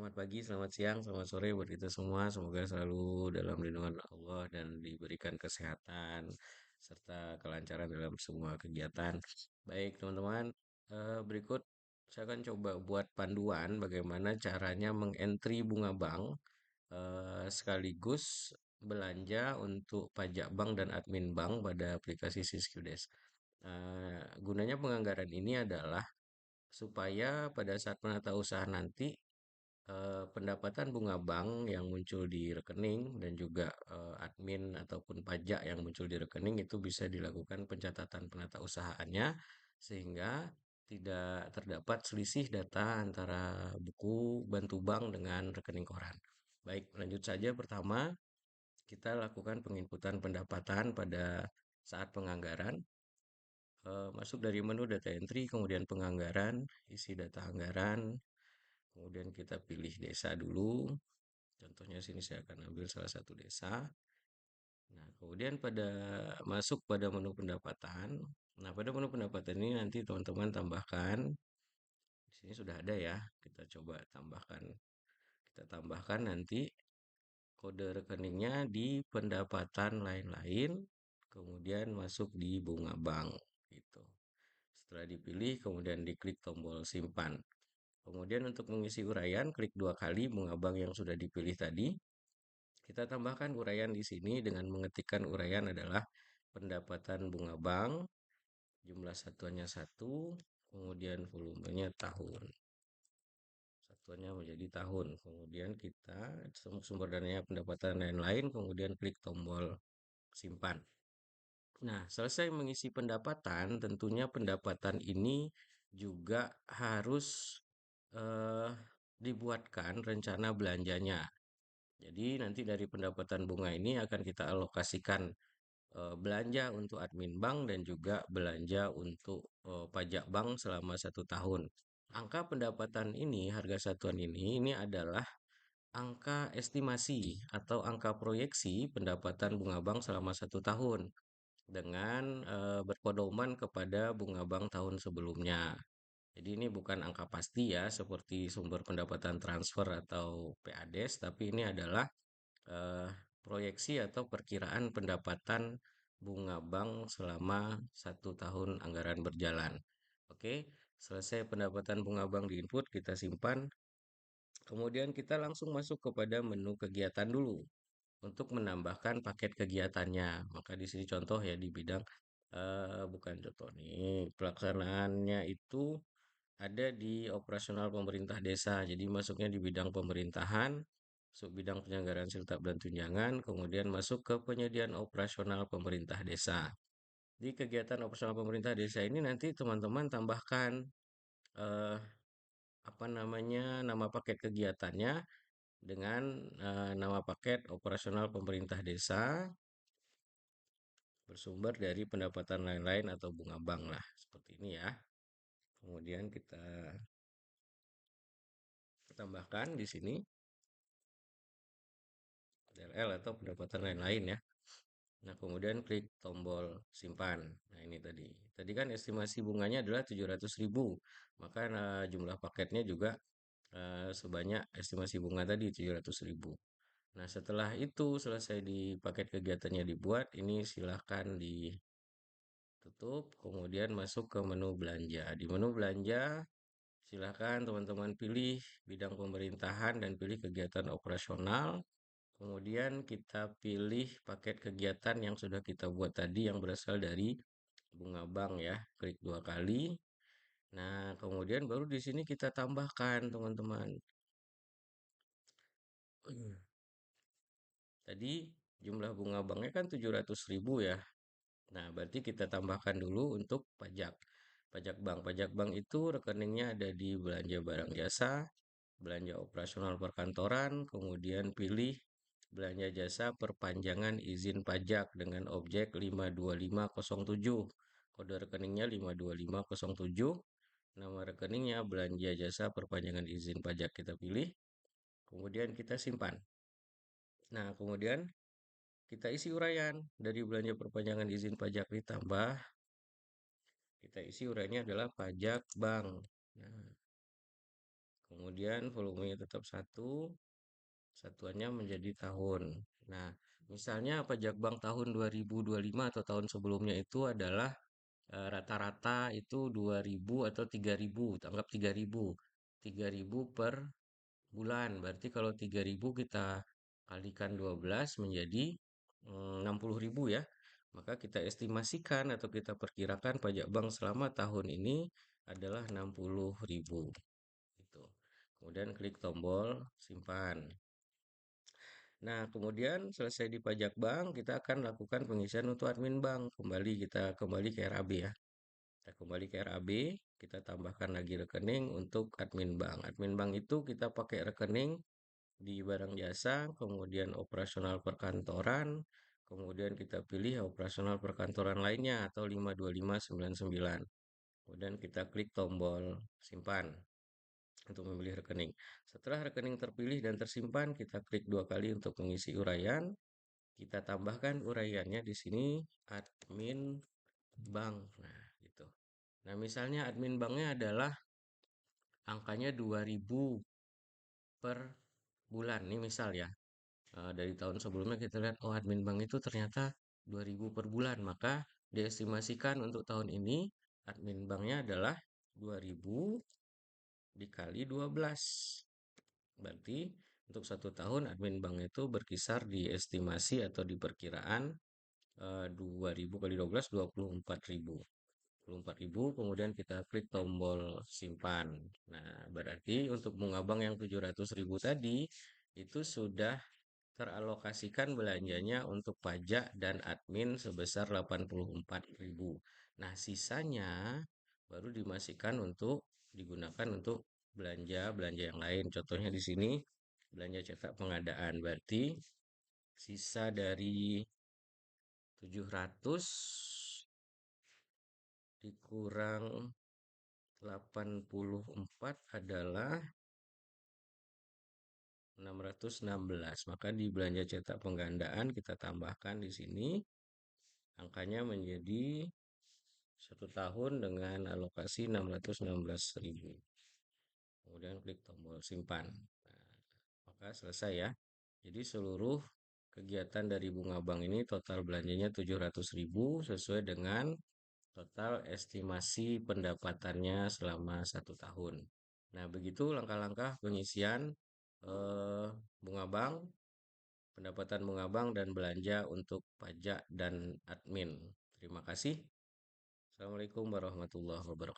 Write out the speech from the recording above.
Selamat pagi, selamat siang, selamat sore buat kita semua. Semoga selalu dalam lindungan Allah dan diberikan kesehatan serta kelancaran dalam semua kegiatan. Baik, teman-teman, berikut saya akan coba buat panduan bagaimana caranya mengentry bunga bank sekaligus belanja untuk pajak bank dan admin bank pada aplikasi Siskudes. Gunanya penganggaran ini adalah supaya pada saat penata usaha nanti pendapatan bunga bank yang muncul di rekening dan juga admin ataupun pajak yang muncul di rekening itu bisa dilakukan pencatatan penata usahaannya sehingga tidak terdapat selisih data antara buku bantu bank dengan rekening koran. Baik, lanjut saja. Pertama, kita lakukan penginputan pendapatan pada saat penganggaran. Masuk dari menu data entry, kemudian penganggaran, isi data anggaran, kemudian kita pilih desa dulu. Contohnya sini saya akan ambil salah satu desa. Nah, kemudian masuk pada menu pendapatan. Nah, pada menu pendapatan ini nanti teman-teman tambahkan. Di sini sudah ada ya. Kita coba tambahkan. Kita tambahkan nanti kode rekeningnya di pendapatan lain-lain. Kemudian masuk di bunga bank gitu. Setelah dipilih, kemudian diklik tombol simpan. Kemudian untuk mengisi uraian, klik dua kali bunga bank yang sudah dipilih tadi. Kita tambahkan uraian di sini dengan mengetikkan uraian adalah pendapatan bunga bank, jumlah satuannya satu, kemudian volumenya tahun. Satuannya menjadi tahun. Kemudian kita sumber dananya pendapatan lain-lain, kemudian klik tombol simpan. Nah, selesai mengisi pendapatan, tentunya pendapatan ini juga harus eh, dibuatkan rencana belanjanya. Jadi nanti dari pendapatan bunga ini akan kita alokasikan belanja untuk admin bank dan juga belanja untuk pajak bank selama 1 tahun. Angka pendapatan ini, harga satuan ini adalah angka estimasi atau angka proyeksi pendapatan bunga bank selama 1 tahun dengan berpedoman kepada bunga bank tahun sebelumnya. Jadi ini bukan angka pasti ya, seperti sumber pendapatan transfer atau PADES, tapi ini adalah eh, proyeksi atau perkiraan pendapatan bunga bank selama 1 tahun anggaran berjalan. Oke, selesai pendapatan bunga bank diinput, kita simpan. Kemudian kita langsung masuk kepada menu kegiatan dulu untuk menambahkan paket kegiatannya. Maka di sini contoh ya di bidang bukan contoh nih, pelaksanaannya itu ada di operasional pemerintah desa. Jadi masuknya di bidang pemerintahan, masuk bidang penyelenggaraan siltap dan tunjangan, kemudian masuk ke penyediaan operasional pemerintah desa. Di kegiatan operasional pemerintah desa ini nanti teman-teman tambahkan eh, apa namanya nama paket kegiatannya dengan nama paket operasional pemerintah desa bersumber dari pendapatan lain-lain atau bunga bank lah seperti ini ya. Kemudian kita tambahkan di sini DLL atau pendapatan lain-lain ya. Nah, kemudian klik tombol simpan. Nah, ini tadi. Tadi kan estimasi bunganya adalah 700.000. Maka jumlah paketnya juga sebanyak estimasi bunga tadi 700.000. Nah, setelah itu selesai di paket kegiatannya dibuat, ini silahkan ditutup, kemudian masuk ke menu belanja. Di menu belanja, silahkan teman-teman pilih bidang pemerintahan dan pilih kegiatan operasional. Kemudian kita pilih paket kegiatan yang sudah kita buat tadi yang berasal dari bunga bank ya. Klik dua kali. Nah, kemudian baru di sini kita tambahkan teman-teman. Tadi jumlah bunga banknya kan 700.000 ya. Nah, berarti kita tambahkan dulu untuk pajak. Pajak bank. Pajak bank itu rekeningnya ada di belanja barang jasa, belanja operasional perkantoran, kemudian pilih belanja jasa perpanjangan izin pajak dengan objek 52507. Kode rekeningnya 52507. Nama rekeningnya belanja jasa perpanjangan izin pajak kita pilih. Kemudian kita simpan. Nah, kemudian kita isi uraian dari belanja perpanjangan izin pajak ditambah kita isi uraiannya adalah pajak bank. Nah, Kemudian volumenya tetap satu, satuannya menjadi tahun. Nah, misalnya pajak bank tahun 2025 atau tahun sebelumnya itu adalah rata-rata itu 2.000 atau 3.000, anggap 3.000. 3.000 per bulan. Berarti kalau 3.000 kita kalikan 12 menjadi 60.000 ya. Maka kita estimasikan atau kita perkirakan pajak bank selama tahun ini adalah 60.000. Gitu. Kemudian klik tombol simpan. Nah, kemudian selesai di pajak bank, kita akan lakukan pengisian untuk admin bank. Kita kembali ke RAB ya. Kita kembali ke RAB, kita tambahkan lagi rekening untuk admin bank. Admin bank itu kita pakai rekening di barang jasa, kemudian operasional perkantoran, kemudian kita pilih operasional perkantoran lainnya atau 52599. Kemudian kita klik tombol simpan untuk memilih rekening. Setelah rekening terpilih dan tersimpan, kita klik dua kali untuk mengisi uraian. Kita tambahkan uraiannya di sini admin bank. Nah, gitu. Nah, misalnya admin banknya adalah angkanya 2.000 per bulan. Ini misal ya. Dari tahun sebelumnya kita lihat, oh admin bank itu ternyata 2.000 per bulan. Maka diestimasikan untuk tahun ini admin banknya adalah 2.000 dikali 12. Berarti untuk satu tahun admin bank itu berkisar di estimasi atau di perkiraan 2.000 kali 12, 24.000. 24.000, kemudian kita klik tombol simpan. Nah, berarti untuk bunga bank yang 700.000 tadi itu sudah teralokasikan belanjanya untuk pajak dan admin sebesar 84.000. Nah, sisanya baru dimasukkan untuk digunakan untuk belanja-belanja yang lain. Contohnya di sini belanja cetak pengadaan. Berarti sisa dari 700 dikurang 84 adalah 616. Maka di belanja cetak penggandaan kita tambahkan di sini angkanya menjadi satu tahun dengan alokasi 616.000. Kemudian klik tombol simpan. Nah, maka selesai ya. Jadi seluruh kegiatan dari bunga bank ini total belanjanya 700.000 sesuai dengan total estimasi pendapatannya selama satu tahun. Nah, begitu langkah-langkah pengisian bunga bank, pendapatan bunga bank dan belanja untuk pajak dan admin. Terima kasih. Assalamualaikum warahmatullahi wabarakatuh.